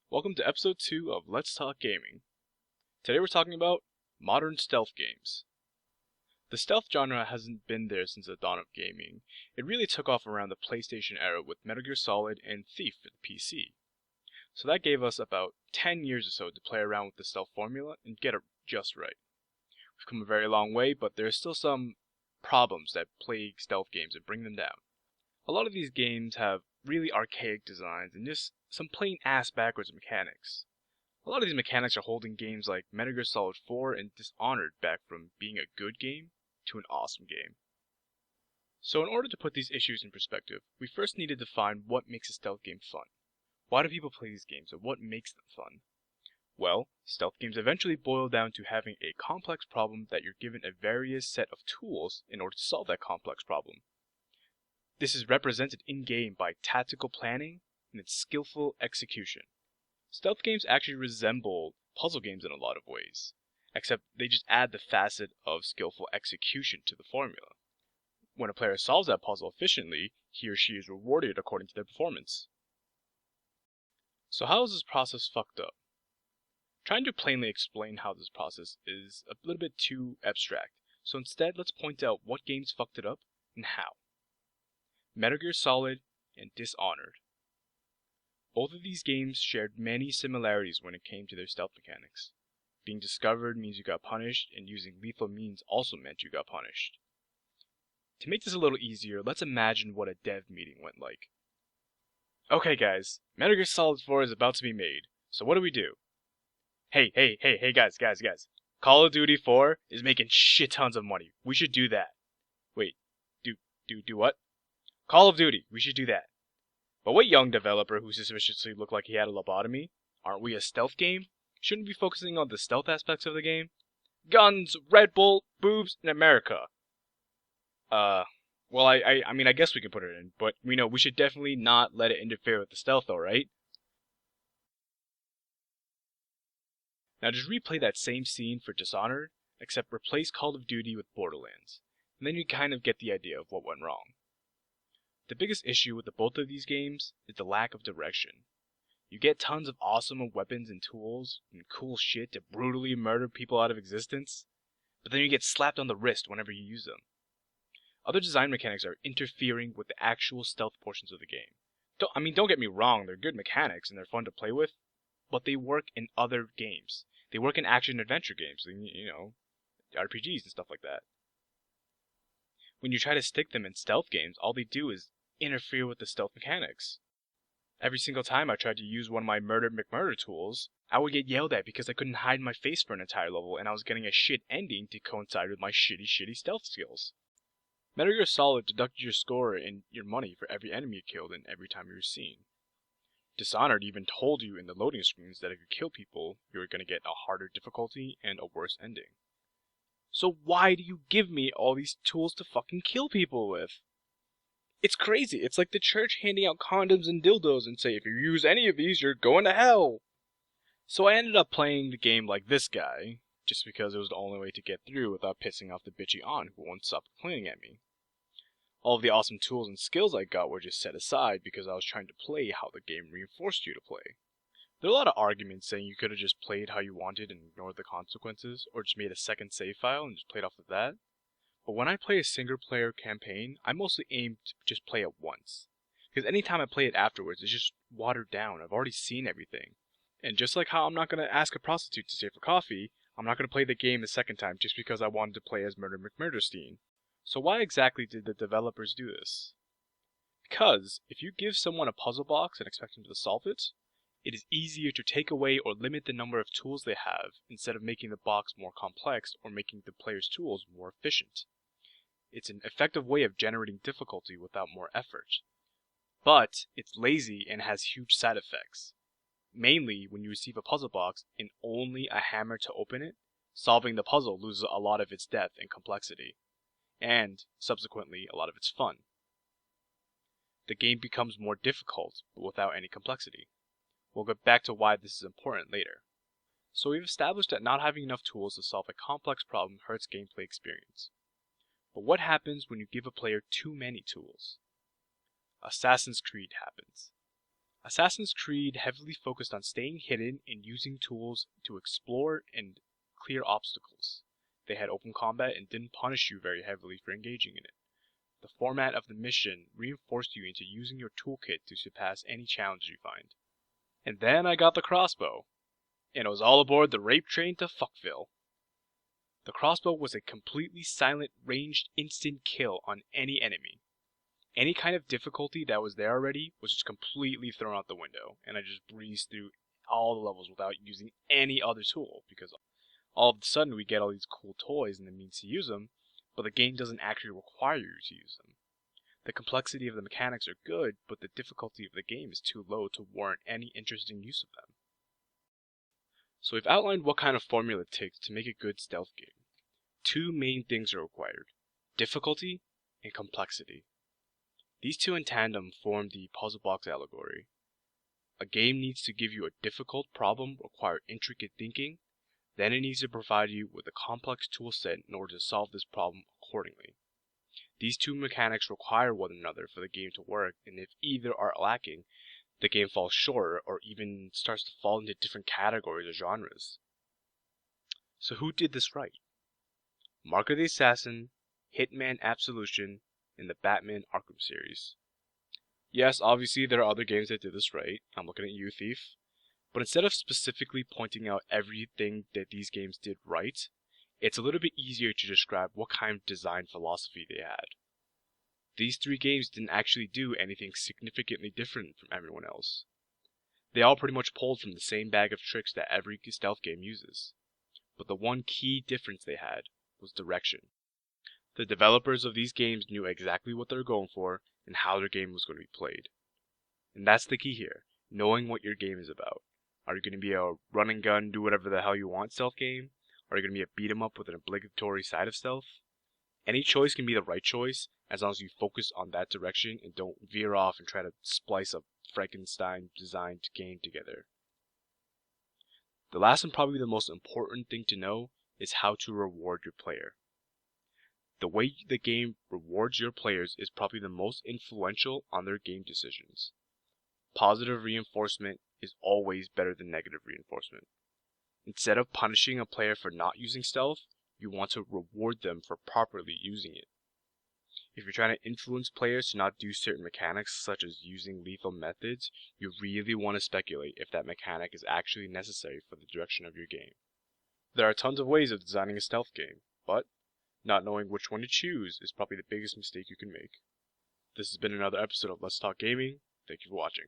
Welcome to episode 2 of Let's Talk Gaming. Today we're talking about modern stealth games. The stealth genre hasn't been there since the dawn of gaming. It really took off around the PlayStation era with Metal Gear Solid and Thief for the PC. So that gave us about 10 years or so to play around with the stealth formula and get it just right. We've come a very long way, but there are still some problems that plague stealth games and bring them down. A lot of these games have really archaic designs and just some plain ass backwards mechanics. A lot of these mechanics are holding games like Metal Gear Solid 4 and Dishonored back from being a good game to an awesome game. So in order to put these issues in perspective, we first need to define what makes a stealth game fun. Why do people play these games and what makes them fun? Well, stealth games eventually boil down to having a complex problem that you're given a various set of tools in order to solve that complex problem. This is represented in-game by tactical planning and its skillful execution. Stealth games actually resemble puzzle games in a lot of ways, except they just add the facet of skillful execution to the formula. When a player solves that puzzle efficiently, he or she is rewarded according to their performance. So how is this process fucked up? Trying to plainly explain how this process is a little bit too abstract, so instead let's point out what games fucked it up and how. Metal Gear Solid and Dishonored. Both of these games shared many similarities when it came to their stealth mechanics. Being discovered means you got punished, and using lethal means also meant you got punished. To make this a little easier, let's imagine what a dev meeting went like. Okay guys, Metal Gear Solid 4 is about to be made, so what do we do? Hey guys. Call of Duty 4 is making shit tons of money. We should do that. Wait, do what? Call of Duty, we should do that. But what young developer who suspiciously looked like he had a lobotomy? Aren't we a stealth game? Shouldn't we be focusing on the stealth aspects of the game? Guns, Red Bull, boobs, and America. Well, I mean, I guess we can put it in, but we should definitely not let it interfere with the stealth though, right? Now just replay that same scene for Dishonored, except replace Call of Duty with Borderlands, and then you kind of get the idea of what went wrong. The biggest issue with both of these games is the lack of direction. You get tons of awesome weapons and tools and cool shit to brutally murder people out of existence, but then you get slapped on the wrist whenever you use them. Other design mechanics are interfering with the actual stealth portions of the game. Don't get me wrong, they're good mechanics and they're fun to play with, but they work in other games. They work in action-adventure games, RPGs and stuff like that. When you try to stick them in stealth games, all they do is interfere with the stealth mechanics. Every single time I tried to use one of my Murder McMurder tools, I would get yelled at because I couldn't hide my face for an entire level and I was getting a shit ending to coincide with my shitty stealth skills. Metal Gear Solid deducted your score and your money for every enemy you killed and every time you were seen. Dishonored even told you in the loading screens that if you kill people, you were going to get a harder difficulty and a worse ending. So why do you give me all these tools to fucking kill people with? It's crazy. It's like the church handing out condoms and dildos and say, if you use any of these, you're going to hell. So I ended up playing the game like this guy, just because it was the only way to get through without pissing off the bitchy aunt who won't stop complaining at me. All of the awesome tools and skills I got were just set aside because I was trying to play how the game reinforced you to play. There are a lot of arguments saying you could have just played how you wanted and ignored the consequences, or just made a second save file and just played off of that. But when I play a single-player campaign, I mostly aim to just play it once. Because anytime I play it afterwards, it's just watered down. I've already seen everything. And just like how I'm not going to ask a prostitute to stay for coffee, I'm not going to play the game the second time just because I wanted to play as Murder McMurderstein. So why exactly did the developers do this? Because if you give someone a puzzle box and expect them to solve it, it is easier to take away or limit the number of tools they have instead of making the box more complex or making the player's tools more efficient. It's an effective way of generating difficulty without more effort. But it's lazy and has huge side effects. Mainly, when you receive a puzzle box and only a hammer to open it, solving the puzzle loses a lot of its depth and complexity, and, subsequently, a lot of its fun. The game becomes more difficult, but without any complexity. We'll get back to why this is important later. So we've established that not having enough tools to solve a complex problem hurts gameplay experience. But what happens when you give a player too many tools? Assassin's Creed happens. Assassin's Creed heavily focused on staying hidden and using tools to explore and clear obstacles. They had open combat and didn't punish you very heavily for engaging in it. The format of the mission reinforced you into using your toolkit to surpass any challenge you find. And then I got the crossbow, and it was all aboard the rape train to Fuckville. The crossbow was a completely silent, ranged, instant kill on any enemy. Any kind of difficulty that was there already was just completely thrown out the window, and I just breezed through all the levels without using any other tool, because all of a sudden we get all these cool toys and the means to use them, but the game doesn't actually require you to use them. The complexity of the mechanics are good, but the difficulty of the game is too low to warrant any interesting use of them. So we've outlined what kind of formula it takes to make a good stealth game. Two main things are required: difficulty and complexity. These two in tandem form the puzzle box allegory. A game needs to give you a difficult problem, require intricate thinking, then it needs to provide you with a complex tool set in order to solve this problem accordingly. These two mechanics require one another for the game to work, and if either are lacking, the game falls short or even starts to fall into different categories or genres. So who did this right? Mark of the Assassin, Hitman Absolution, and the Batman Arkham series. Yes, obviously there are other games that did this right. I'm looking at you, Thief. But instead of specifically pointing out everything that these games did right, it's a little bit easier to describe what kind of design philosophy they had. These three games didn't actually do anything significantly different from everyone else. They all pretty much pulled from the same bag of tricks that every stealth game uses. But the one key difference they had was direction. The developers of these games knew exactly what they were going for and how their game was going to be played. And that's the key here, knowing what your game is about. Are you going to be a run and gun, do whatever the hell you want stealth game? Are you going to be a beat 'em up with an obligatory side of stealth? Any choice can be the right choice as long as you focus on that direction and don't veer off and try to splice a Frankenstein designed game together. The last and probably the most important thing to know is how to reward your player. The way the game rewards your players is probably the most influential on their game decisions. Positive reinforcement is always better than negative reinforcement. Instead of punishing a player for not using stealth, you want to reward them for properly using it. If you're trying to influence players to not do certain mechanics, such as using lethal methods, you really want to speculate if that mechanic is actually necessary for the direction of your game. There are tons of ways of designing a stealth game, but not knowing which one to choose is probably the biggest mistake you can make. This has been another episode of Let's Talk Gaming. Thank you for watching.